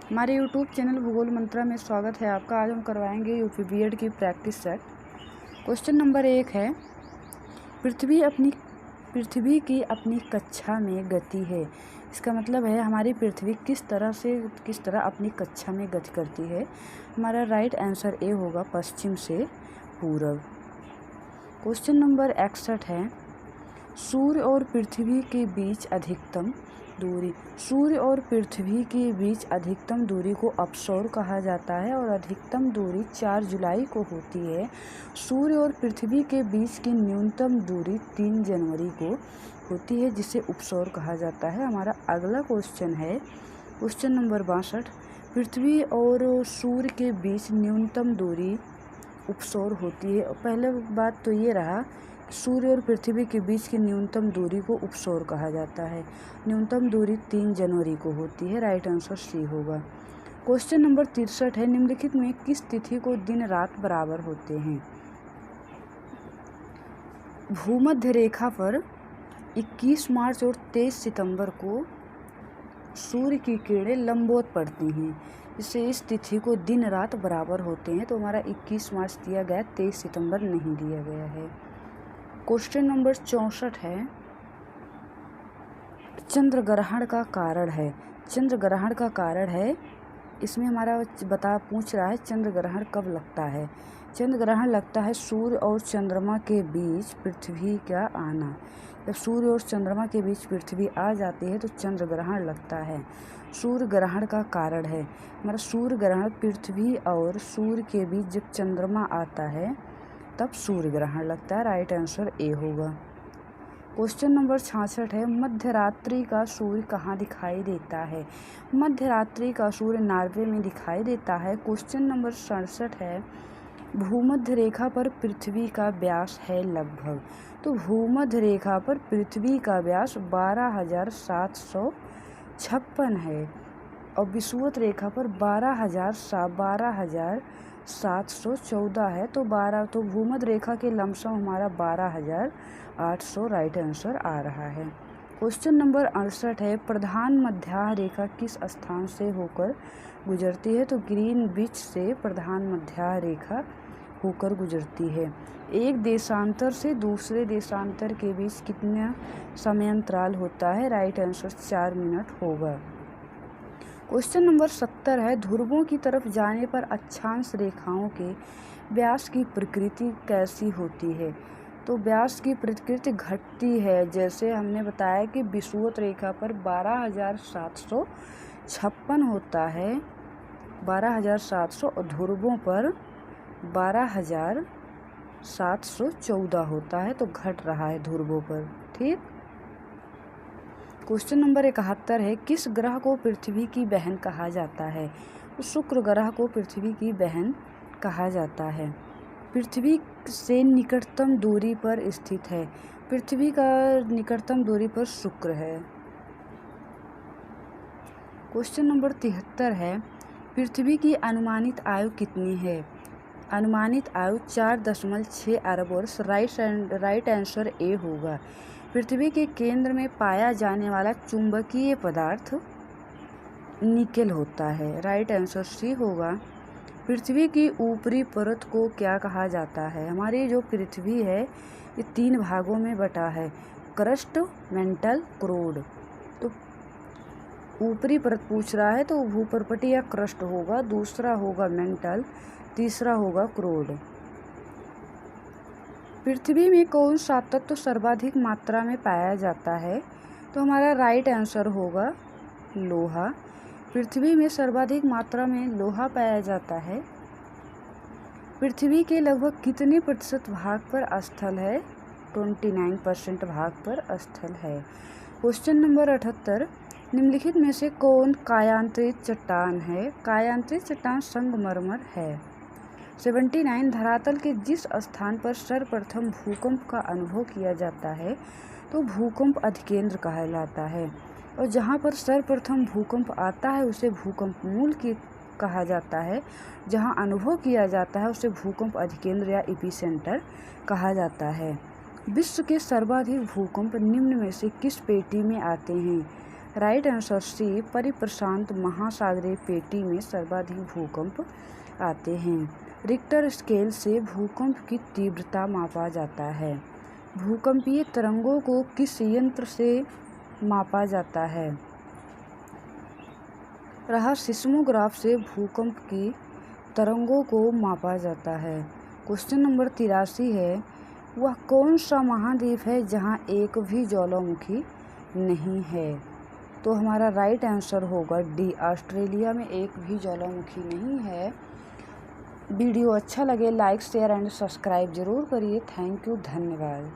हमारे YouTube channel भूगोल मंत्रा में स्वागत है आपका। आज हम करवाएंगे यूपी बीएड की प्रैक्टिस सेट। क्वेश्चन नंबर 1 है, पृथ्वी की अपनी कक्षा में गति है। इसका मतलब है हमारी पृथ्वी किस तरह अपनी कक्षा में गति करती है। हमारा राइट आंसर ए होगा, पश्चिम से पूरब। क्वेश्चन नंबर 61 है, सूर्य और पृथ्वी के बीच अधिकतम दूरी। सूर्य और पृथ्वी के बीच अधिकतम दूरी को अपसौर कहा जाता है और अधिकतम दूरी 4 जुलाई को होती है। सूर्य और पृथ्वी के बीच की न्यूनतम दूरी 3 जनवरी को होती है, जिसे उपसौर कहा जाता है। हमारा अगला क्वेश्चन है क्वेश्चन नंबर 62, पृथ्वी और सूर्य के बीच न्यूनतम दूरी उपसौर होती है। पहले बात तो ये रहा, सूर्य और पृथ्वी के बीच की न्यूनतम दूरी को उपसौर कहा जाता है। न्यूनतम दूरी 3 जनवरी को होती है। राइट आंसर सी होगा। क्वेश्चन नंबर 63 है, निम्नलिखित में किस तिथि को दिन रात बराबर होते हैं। भूमध्य रेखा पर 21 मार्च और 23 सितंबर को सूर्य की किरणें लंबवत पड़ती हैं, जिससे इस तिथि को दिन रात बराबर होते हैं। तो हमारा 21 मार्च दिया गया, 23 सितंबर नहीं दिया गया है। क्वेश्चन नंबर 64 है, चंद्र ग्रहण का कारण है। चंद्र ग्रहण का कारण है, इसमें हमारा पूछ रहा है चंद्र ग्रहण कब लगता है। चंद्र ग्रहण लगता है सूर्य और चंद्रमा के बीच पृथ्वी का आना। जब सूर्य और चंद्रमा के बीच पृथ्वी आ जाती है तो चंद्र ग्रहण लगता है। सूर्य ग्रहण का कारण है, हमारा सूर्य ग्रहण पृथ्वी और सूर्य के बीच जब चंद्रमा आता है तब सूर्य ग्रहण लगता है। राइट आंसर ए होगा। क्वेश्चन नंबर 66 है, मध्यरात्रि का सूर्य कहाँ दिखाई देता है। मध्यरात्रि का सूर्य नॉर्वे में दिखाई देता है। क्वेश्चन नंबर 67 है, भूमध्य रेखा पर पृथ्वी का व्यास है लगभग। तो भूमध्य रेखा पर पृथ्वी का व्यास 12,756 है और विषुवत रेखा पर 12,714 है। तो भूमध्य रेखा के लमसम हमारा 12,800 राइट आंसर आ रहा है। क्वेश्चन नंबर 68 है, प्रधान मध्य रेखा किस स्थान से होकर गुजरती है। तो ग्रीनविच से प्रधान मध्य रेखा होकर गुजरती है। एक देशांतर से दूसरे देशांतर के बीच कितना समयांतराल होता है। राइट आंसर 4 मिनट होगा। क्वेश्चन नंबर 70 है, ध्रुवों की तरफ जाने पर अक्षांश रेखाओं के व्यास की प्रकृति कैसी होती है। तो व्यास की प्रकृति घटती है, जैसे हमने बताया कि विषुवत रेखा पर 12,756 होता है, 12,700 और ध्रुवों पर 12,714 होता है, तो घट रहा है ध्रुवों पर। ठीक। क्वेश्चन नंबर 71 है, किस ग्रह को पृथ्वी की बहन कहा जाता है। तो शुक्र ग्रह को पृथ्वी की बहन कहा जाता है। पृथ्वी से निकटतम दूरी पर स्थित है। पृथ्वी का निकटतम दूरी पर शुक्र है। क्वेश्चन नंबर 73 है, पृथ्वी की अनुमानित आयु कितनी है। अनुमानित आयु 4.6 अरब वर्ष। राइट आंसर ए होगा। पृथ्वी के केंद्र में पाया जाने वाला चुंबकीय पदार्थ निकेल होता है। राइट आंसर सी होगा। पृथ्वी की ऊपरी परत को क्या कहा जाता है। हमारी जो पृथ्वी है ये 3 भागों में बटा है, क्रस्ट, मेंटल, क्रोड। तो ऊपरी परत पूछ रहा है तो भूपर्पटी या क्रस्ट होगा, दूसरा होगा मेंटल, तीसरा होगा क्रोड। पृथ्वी में कौन सा तत्व सर्वाधिक मात्रा में पाया जाता है। तो हमारा राइट आंसर होगा लोहा। पृथ्वी में सर्वाधिक मात्रा में लोहा पाया जाता है। पृथ्वी के लगभग कितने प्रतिशत भाग पर स्थल है। 29% भाग पर स्थल है। क्वेश्चन नंबर 78, निम्नलिखित में से कौन कायांतरित चट्टान है। कायांतरित चट्टान संगमरमर है। 79, धरातल के जिस स्थान पर सर्वप्रथम भूकंप का अनुभव किया जाता है तो भूकंप अधिकेंद्र कहलाता है, और जहाँ पर सर्वप्रथम भूकंप आता है उसे भूकंप मूल कहा जाता है। जहाँ अनुभव किया जाता है उसे भूकंप अधिकेंद्र या एपिसेंटर कहा जाता है। विश्व के सर्वाधिक भूकंप निम्न में से किस पेटी में आते हैं। राइट आंसर सी, परिप्रशांत महासागरीय पेटी में सर्वाधिक भूकंप आते हैं। रिक्टर स्केल से भूकंप की तीव्रता मापा जाता है। भूकंपीय तरंगों को किस यंत्र से मापा जाता है? सिस्मोग्राफ से भूकंप की तरंगों को मापा जाता है। क्वेश्चन नंबर 83 है, वह कौन सा महाद्वीप है जहां एक भी ज्वालामुखी नहीं है? तो हमारा राइट आंसर होगा डी, ऑस्ट्रेलिया में एक भी ज्वालामुखी नहीं है। वीडियो अच्छा लगे लाइक शेयर एंड सब्सक्राइब जरूर करिए। थैंक यू, धन्यवाद।